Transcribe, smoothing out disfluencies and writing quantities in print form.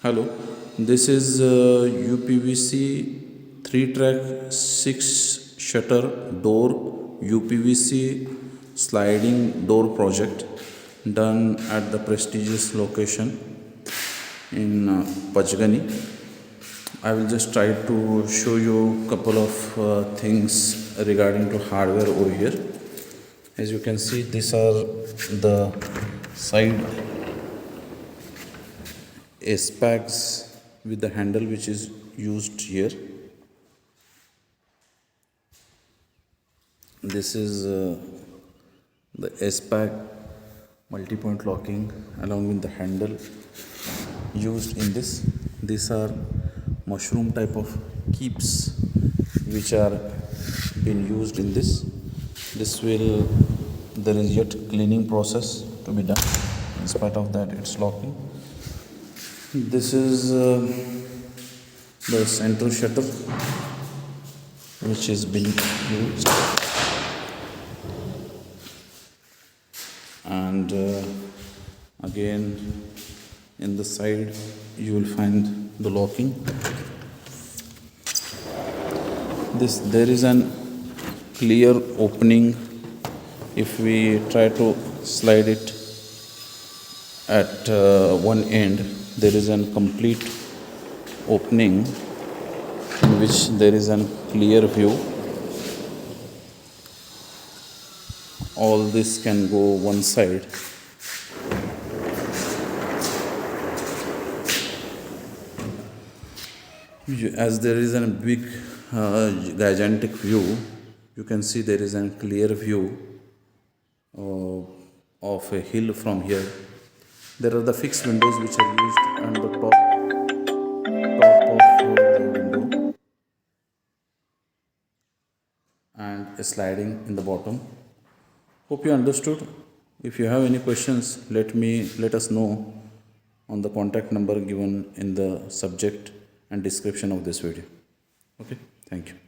Hello, this is uPVC 3-track 6 shutter door uPVC sliding door project done at the prestigious location in Pachgani. I will just try to show you a couple of things regarding to hardware over here. As you can see, these are the side S-packs with the handle which is used here. This is the S-pack multi-point locking along with the handle used in this. These are mushroom type of keeps which are being used in this. There is yet cleaning process to be done. In spite of that, it's locking. This is the center shutter which is being used, and again in the side you will find the locking. There is an clear opening. If we try to slide it at one end, there is a complete opening in which there is a clear view. All this can go one side. As there is a big gigantic view, you can see there is a clear view of a hill from here. There are the fixed windows which are used on the top of the window, and a sliding in the bottom. Hope you understood. If you have any questions, let us know on the contact number given in the subject and description of this video. Okay, thank you.